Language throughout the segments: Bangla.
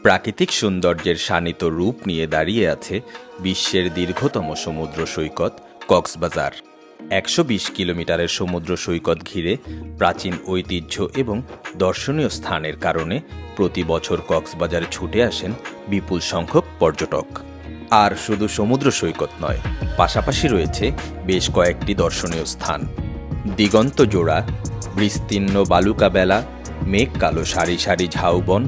প্রাকৃতিক সৌন্দর্যের শানিত রূপ নিয়ে দাঁড়িয়ে আছে বিশ্বের দীর্ঘতম সমুদ্র সৈকত কক্সবাজার। ১২০ কিলোমিটারের সমুদ্র সৈকত ঘিরে প্রাচীন ঐতিহ্য এবং দর্শনীয় স্থানের কারণে প্রতি বছর কক্সবাজারে ছুটে আসেন বিপুল সংখ্যক পর্যটক। আর শুধু সমুদ্র সৈকত নয়, পাশাপাশি রয়েছে বেশ কয়েকটি দর্শনীয় স্থান। দিগন্ত জোড়া বিস্তীর্ণ বালুকা বেলা, মেঘ কালো সারি সারি ঝাউবন,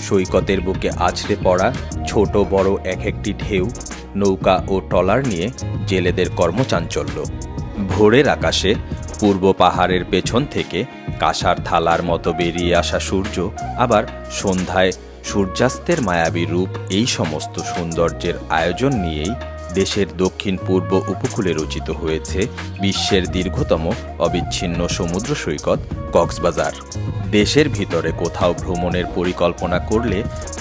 সৈকতের বুকে আছড়ে পড়া ছোট বড় এক একটি ঢেউ, নৌকা ও ট্রলার নিয়ে জেলেদের কর্মচাঞ্চল্য। ভোরের আকাশে পূর্ব পাহাড়ের পেছন থেকে কাঁসার থালার মতো বেরিয়ে আসা সূর্য, আবার সন্ধ্যায় সূর্যাস্তের মায়াবী রূপ, এই সমস্ত সৌন্দর্যের আয়োজন নিয়েই দেশের দক্ষিণ পূর্ব উপকূলে রচিত হয়েছে বিশ্বের দীর্ঘতম অবিচ্ছিন্ন সমুদ্র সৈকত কক্সবাজার। দেশের ভিতরে কোথাও ভ্রমণের পরিকল্পনা করলে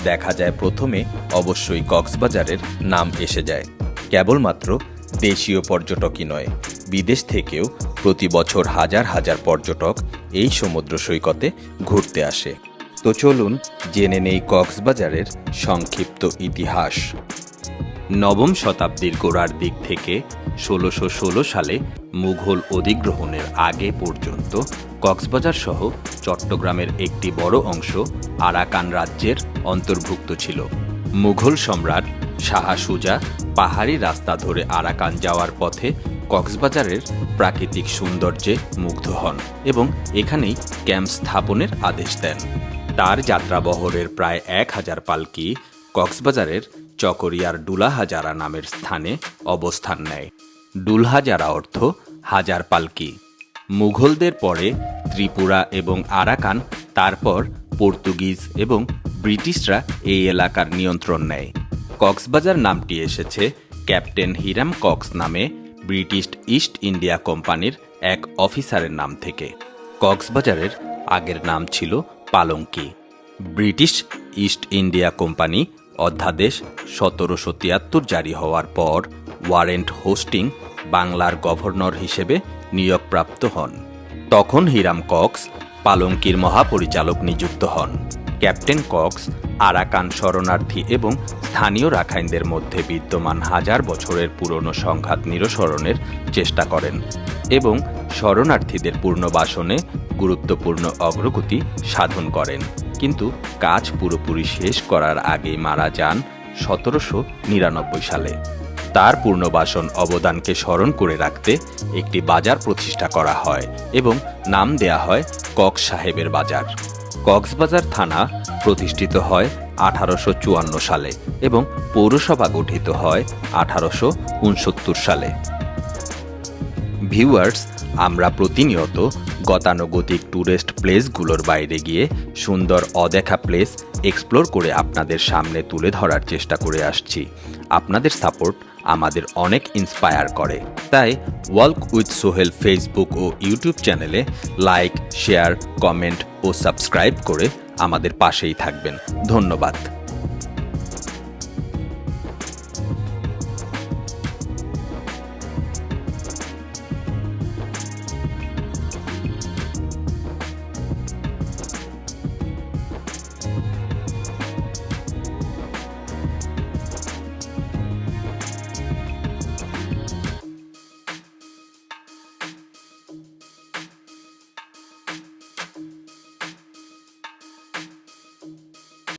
দেখা যায় প্রথমে অবশ্যই কক্সবাজারের নাম এসে যায়। কেবলমাত্র দেশীয় পর্যটকই নয়, বিদেশ থেকেও প্রতি বছর হাজার হাজার পর্যটক এই সমুদ্র সৈকতে ঘুরতে আসে। তো চলুন জেনে নেই কক্সবাজারের সংক্ষিপ্ত ইতিহাস। নবম শতাব্দীর গোড়ার দিক থেকে ১৬১৬ সালে মুঘল অধিগ্রহণের আগে পর্যন্ত কক্সবাজার সহ চট্টগ্রামের একটি বড় অংশ আরাকান রাজ্যের অন্তর্ভুক্ত ছিল। মুঘল সম্রাট শাহ সুজা পাহাড়ি রাস্তা ধরে আরাকান যাওয়ার পথে কক্সবাজারের প্রাকৃতিক সৌন্দর্যে মুগ্ধ হন এবং এখানেই ক্যাম্প স্থাপনের আদেশ দেন। তার যাত্রাবহরের প্রায় ১,০০০ পালকি কক্সবাজারের চকরিয়ার ডুলাহাজারা নামের স্থানে অবস্থান নেয়। ডুলহাজারা অর্থ হাজার পালকি। মুঘলদের পরে ত্রিপুরা এবং আরাকান, তারপর পর্তুগিজ এবং ব্রিটিশরা এই এলাকার নিয়ন্ত্রণ নেয়। কক্সবাজার নামটি এসেছে ক্যাপ্টেন হিরাম কক্স নামে ব্রিটিশ ইস্ট ইন্ডিয়া কোম্পানির এক অফিসারের নাম থেকে। কক্সবাজারের আগের নাম ছিল পালঙ্কি। ব্রিটিশ ইস্ট ইন্ডিয়া কোম্পানি অধ্যাদেশ ১৭৭৩ জারি হওয়ার পর ওয়ারেন্ট হোস্টিং বাংলার গভর্নর হিসেবে নিয়োগপ্রাপ্ত হন। তখন হিরাম কক্স পালঙ্কির মহাপরিচালক নিযুক্ত হন। ক্যাপ্টেন কক্স আরাকান শরণার্থী এবং স্থানীয় রাখাইনদের মধ্যে বিদ্যমান হাজার বছরের পুরনো সংঘাত নিরসনের চেষ্টা করেন এবং শরণার্থীদের পুনর্বাসনে গুরুত্বপূর্ণ অগ্রগতি সাধন করেন, কিন্তু কাজ পুরোপুরি শেষ করার আগেই মারা যান ১৭৯৯ সালে। তার পুনর্বাসন অবদানকে স্মরণ করে রাখতে একটি বাজার প্রতিষ্ঠা করা হয় এবং নাম দেয়া হয় কক্স সাহেবের বাজার। কক্সবাজার থানা প্রতিষ্ঠিত হয় ১৮৫৪ সালে এবং পৌরসভা গঠিত হয় ১৮৬৯ সালে। ভিউয়ার্স, আমরা প্রতিনিয়ত গতানুগতিক ট্যুরিস্ট প্লেসগুলোর বাইরে গিয়ে সুন্দর অদেখা প্লেস এক্সপ্লোর করে আপনাদের সামনে তুলে ধরার চেষ্টা করে আসছি। আপনাদের সাপোর্ট আমাদের অনেক ইন্সপায়ার করে, তাই ওয়াক উইথ সোহেল ফেসবুক ও ইউটিউব চ্যানেলে লাইক, শেয়ার, কমেন্ট ও সাবস্ক্রাইব করে আমাদের পাশেই থাকবেন। ধন্যবাদ।